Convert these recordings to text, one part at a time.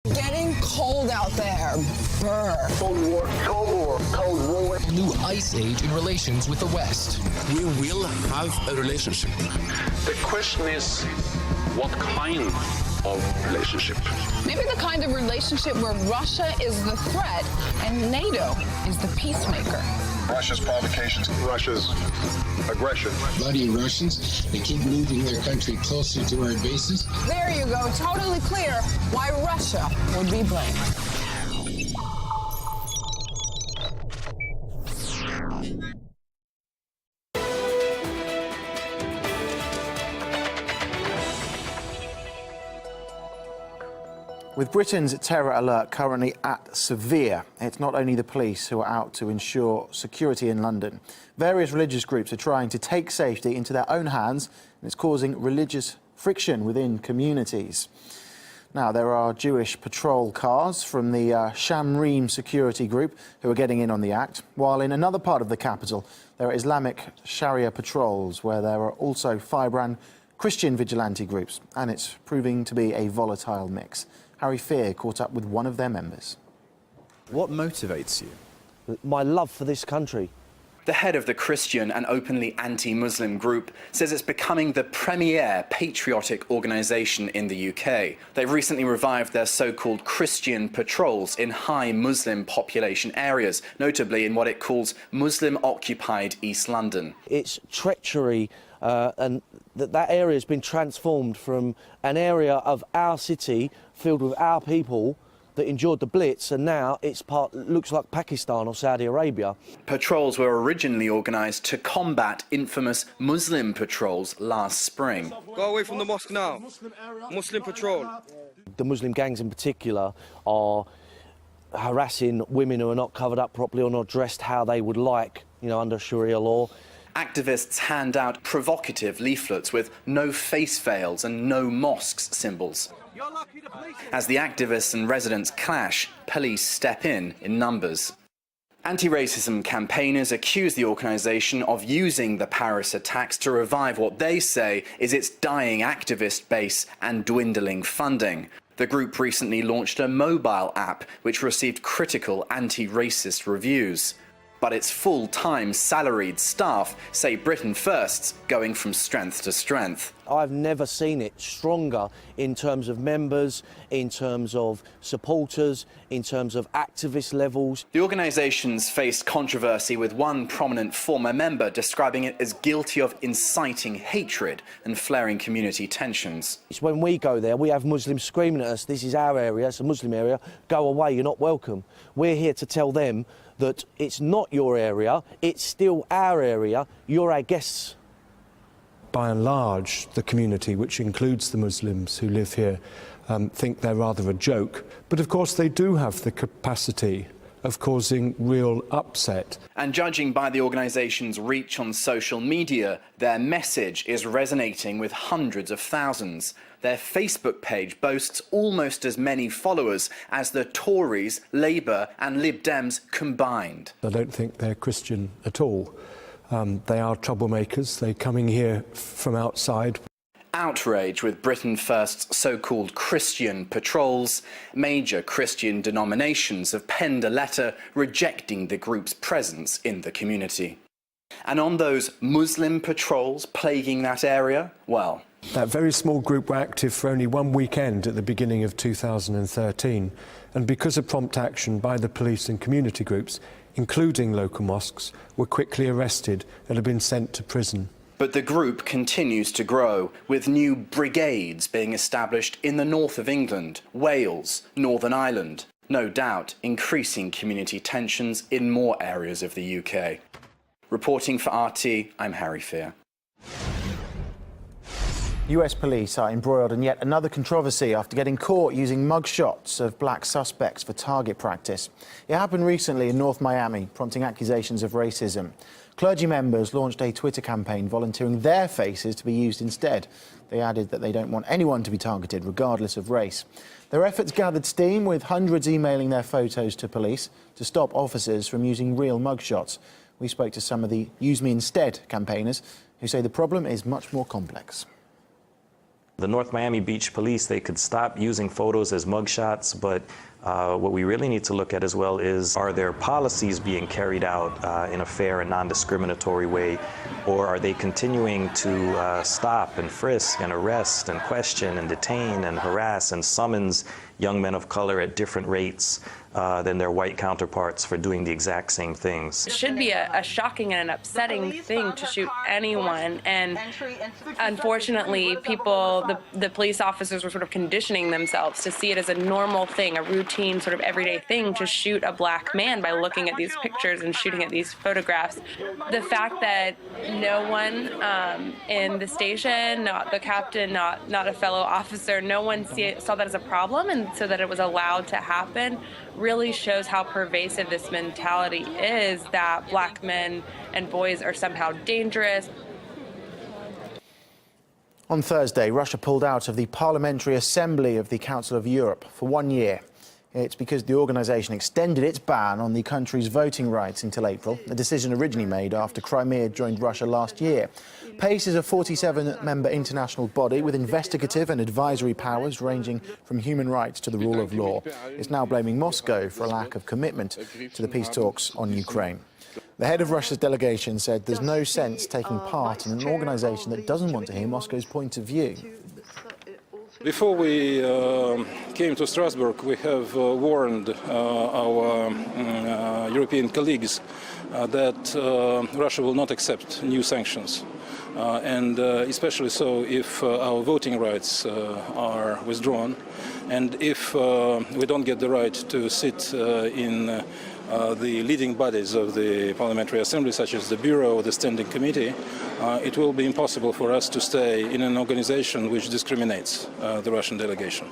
Getting cold out there. Brr. Cold War, Cold War, Cold War. New ice age in relations with the West. We will have a relationship. The question is, what kind of relationship? Maybe the kind of relationship where Russia is the threat and NATO is the peacemaker. Russia's provocations, Russia's aggression. Bloody Russians, they keep moving their country closer to our bases. There you go, totally clear why Russia would be blamed. With Britain's terror alert currently at severe, it's not only the police who are out to ensure security in London. Various religious groups are trying to take safety into their own hands, and it's causing religious friction within communities. Now, there are Jewish patrol cars from the Shamreem security group who are getting in on the act, while in another part of the capital, there are Islamic Sharia patrols, where there are also Firebrand Christian vigilante groups, and it's proving to be a volatile mix. Harry Fear caught up with one of their members. What motivates you? My love for this country. The head of the Christian and openly anti-Muslim group says it's becoming the premier patriotic organisation in the UK. They've recently revived their so-called Christian patrols in high Muslim population areas, notably in what it calls Muslim-occupied East London. It's treachery and that area has been transformed from an area of our city filled with our people that endured the Blitz, and now it's looks like Pakistan or Saudi Arabia. Patrols were originally organised to combat infamous Muslim patrols last spring. Go away from the mosque now. Muslim patrol. The Muslim gangs in particular are harassing women who are not covered up properly or not dressed how they would like, under Sharia law. Activists hand out provocative leaflets with no face veils and no mosques symbols. As the activists and residents clash, police step in numbers. Anti-racism campaigners accuse the organisation of using the Paris attacks to revive what they say is its dying activist base and dwindling funding. The group recently launched a mobile app which received critical anti-racist reviews. But its full-time salaried staff say Britain First's going from strength to strength. I've never seen it stronger in terms of members, in terms of supporters, in terms of activist levels. The organisation's faced controversy with one prominent former member describing it as guilty of inciting hatred and flaring community tensions. It's when we go there, we have Muslims screaming at us, this is our area, it's a Muslim area, go away, you're not welcome. We're here to tell them that it's not your area, it's still our area, you're our guests. By and large, the community, which includes the Muslims who live here, think they're rather a joke. But of course they do have the capacity of causing real upset. And judging by the organisation's reach on social media, their message is resonating with hundreds of thousands. Their Facebook page boasts almost as many followers as the Tories, Labour and Lib Dems combined. I don't think they're Christian at all. They are troublemakers. They're coming here from outside. Outrage with Britain First's so-called Christian patrols, major Christian denominations have penned a letter rejecting the group's presence in the community. And on those Muslim patrols plaguing that area, well, that very small group were active for only one weekend at the beginning of 2013, and because of prompt action by the police and community groups, including local mosques, were quickly arrested and have been sent to prison. But the group continues to grow, with new brigades being established in the north of England, Wales, Northern Ireland, no doubt increasing community tensions in more areas of the UK. Reporting for RT, I'm Harry Fear. US police are embroiled in yet another controversy after getting caught using mugshots of black suspects for target practice. It happened recently in North Miami, prompting accusations of racism. Clergy members launched a Twitter campaign volunteering their faces to be used instead. They added that they don't want anyone to be targeted, regardless of race. Their efforts gathered steam, with hundreds emailing their photos to police to stop officers from using real mugshots. We spoke to some of the Use Me Instead campaigners who say the problem is much more complex. The North Miami Beach police, they could stop using photos as mugshots, but what we really need to look at as well is, are their policies being carried out in a fair and non-discriminatory way, or are they continuing to stop and frisk and arrest and question and detain and harass and summons young men of color at different rates than their white counterparts for doing the exact same things? It should be a shocking and an upsetting thing to shoot anyone, and unfortunately the police officers were sort of conditioning themselves to see it as a normal thing, a routine sort of everyday thing to shoot a black man by looking at these pictures and shooting at these photographs. The fact that no one in the station, not the captain, not a fellow officer, no one saw that as a problem, and so that it was allowed to happen, really shows how pervasive this mentality is, that black men and boys are somehow dangerous. On Thursday, Russia pulled out of the Parliamentary Assembly of the Council of Europe for 1 year. It's because the organisation extended its ban on the country's voting rights until April, a decision originally made after Crimea joined Russia last year. PACE is a 47-member international body with investigative and advisory powers ranging from human rights to the rule of law. It's now blaming Moscow for a lack of commitment to the peace talks on Ukraine. The head of Russia's delegation said there's no sense taking part in an organisation that doesn't want to hear Moscow's point of view. Before we came to Strasbourg, we have warned our European colleagues that Russia will not accept new sanctions, and especially so if our voting rights are withdrawn, and if we don't get the right to sit in the leading bodies of the Parliamentary Assembly, such as the Bureau or the Standing Committee, it will be impossible for us to stay in an organization which discriminates the Russian delegation.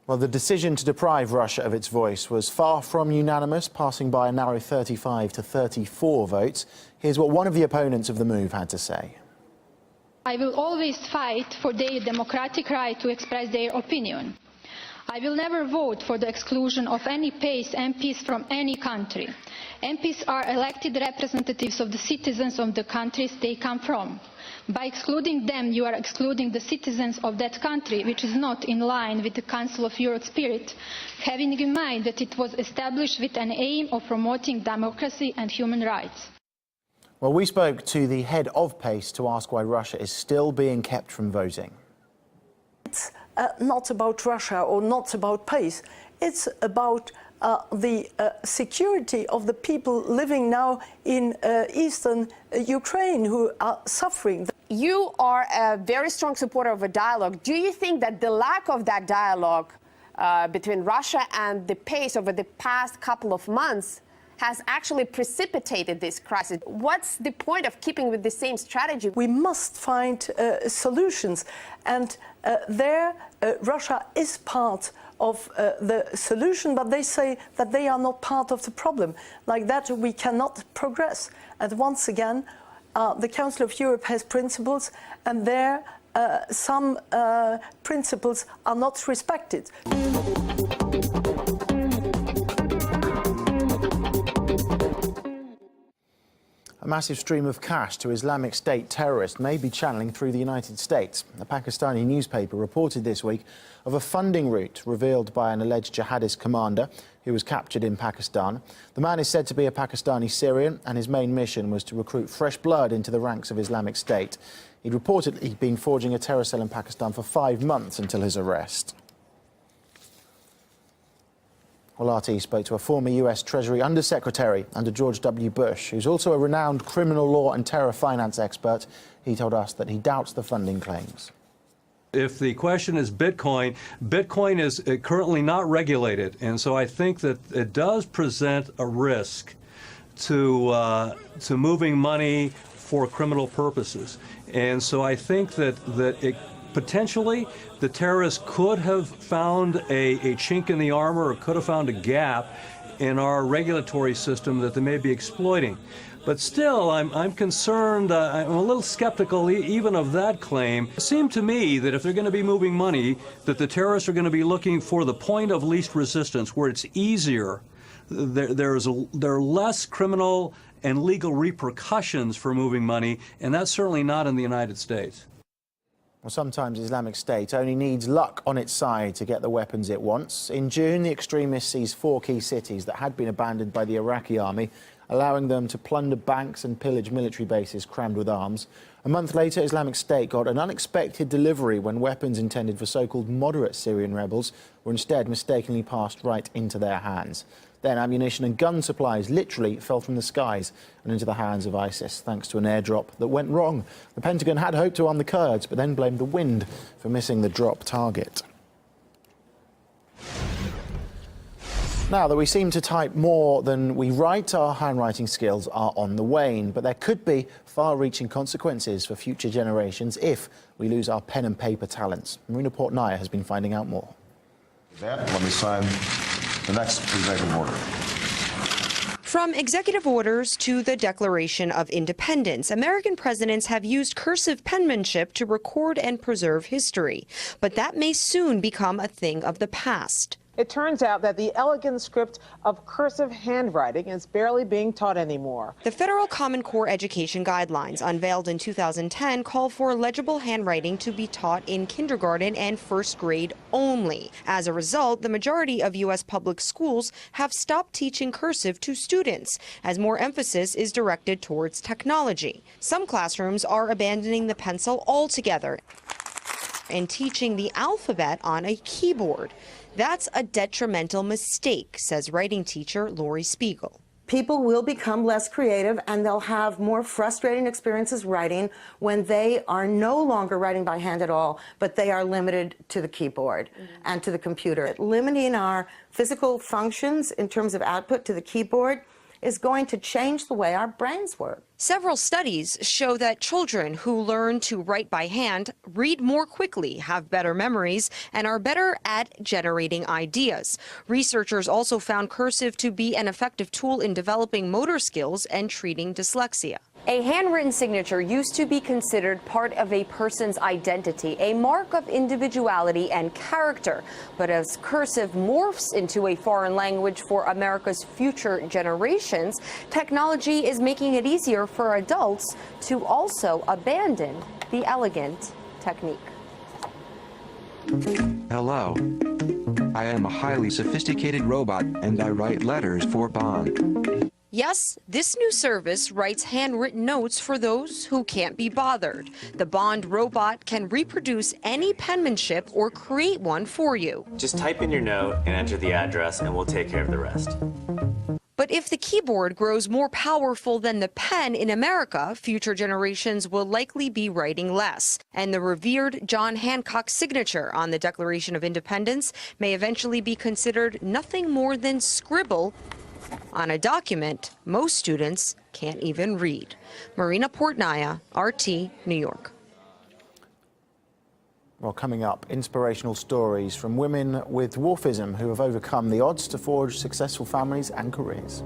Well, the decision to deprive Russia of its voice was far from unanimous, passing by a narrow 35 to 34 votes. Here's what one of the opponents of the move had to say. I will always fight for their democratic right to express their opinion. I will never vote for the exclusion of any PACE MPs from any country. MPs are elected representatives of the citizens of the countries they come from. By excluding them, you are excluding the citizens of that country, which is not in line with the Council of Europe spirit, having in mind that it was established with an aim of promoting democracy and human rights. Well, we spoke to the head of PACE to ask why Russia is still being kept from voting. It's not about Russia or not about PACE. It's about the security of the people living now in eastern Ukraine who are suffering. You are a very strong supporter of a dialogue. Do you think that the lack of that dialogue between Russia and the PACE over the past couple of months has actually precipitated this crisis? What's the point of keeping with the same strategy? We must find solutions, and Russia is part of the solution, but they say that they are not part of the problem. Like that, we cannot progress. And once again, the Council of Europe has principles, and there some principles are not respected. A massive stream of cash to Islamic State terrorists may be channeling through the United States. A Pakistani newspaper reported this week of a funding route revealed by an alleged jihadist commander who was captured in Pakistan. The man is said to be a Pakistani Syrian, and his main mission was to recruit fresh blood into the ranks of Islamic State. He'd reportedly been forging a terror cell in Pakistan for 5 months until his arrest. Well, RT spoke to a former US Treasury Undersecretary under George W. Bush, who's also a renowned criminal law and terror finance expert. He told us that he doubts the funding claims. If the question is Bitcoin, Bitcoin is currently not regulated, and so I think that it does present a risk to moving money for criminal purposes. And so I think that it potentially, the terrorists could have found a chink in the armor, or could have found a gap in our regulatory system that they may be exploiting. But still, I'm concerned, I'm a little skeptical even of that claim. It seemed to me that if they're going to be moving money, that the terrorists are going to be looking for the point of least resistance, where it's easier. There are less criminal and legal repercussions for moving money, and that's certainly not in the United States. Well, sometimes Islamic State only needs luck on its side to get the weapons it wants. In June, the extremists seized 4 key cities that had been abandoned by the Iraqi army, allowing them to plunder banks and pillage military bases crammed with arms. A month later, Islamic State got an unexpected delivery when weapons intended for so-called moderate Syrian rebels were instead mistakenly passed right into their hands. Then ammunition and gun supplies literally fell from the skies and into the hands of ISIS, thanks to an airdrop that went wrong. The Pentagon had hoped to arm the Kurds, but then blamed the wind for missing the drop target. Now that we seem to type more than we write, our handwriting skills are on the wane. But there could be far-reaching consequences for future generations if we lose our pen and paper talents. Marina Portnaya has been finding out more. Let me sign the next executive order. From executive orders to the Declaration of Independence, American presidents have used cursive penmanship to record and preserve history. But that may soon become a thing of the past. It turns out that the elegant script of cursive handwriting is barely being taught anymore. The Federal Common Core Education Guidelines, unveiled in 2010, call for legible handwriting to be taught in kindergarten and first grade only. As a result, the majority of U.S. public schools have stopped teaching cursive to students, as more emphasis is directed towards technology. Some classrooms are abandoning the pencil altogether and teaching the alphabet on a keyboard. That's a detrimental mistake, says writing teacher Lori Spiegel. People will become less creative and they'll have more frustrating experiences writing when they are no longer writing by hand at all, but they are limited to the keyboard and to the computer. Limiting our physical functions in terms of output to the keyboard is going to change the way our brains work. Several studies show that children who learn to write by hand read more quickly, have better memories, and are better at generating ideas. Researchers also found cursive to be an effective tool in developing motor skills and treating dyslexia. A handwritten signature used to be considered part of a person's identity, a mark of individuality and character. But as cursive morphs into a foreign language for America's future generations, technology is making it easier for adults to also abandon the elegant technique. Hello. I am a highly sophisticated robot, and I write letters for Bond. Yes, this new service writes handwritten notes for those who can't be bothered. The Bond robot can reproduce any penmanship or create one for you. Just type in your note and enter the address, and we'll take care of the rest. But if the keyboard grows more powerful than the pen in America, future generations will likely be writing less. And the revered John Hancock signature on the Declaration of Independence may eventually be considered nothing more than scribble on a document most students can't even read. Marina Portnaya, RT, New York. Well, coming up, inspirational stories from women with dwarfism who have overcome the odds to forge successful families and careers.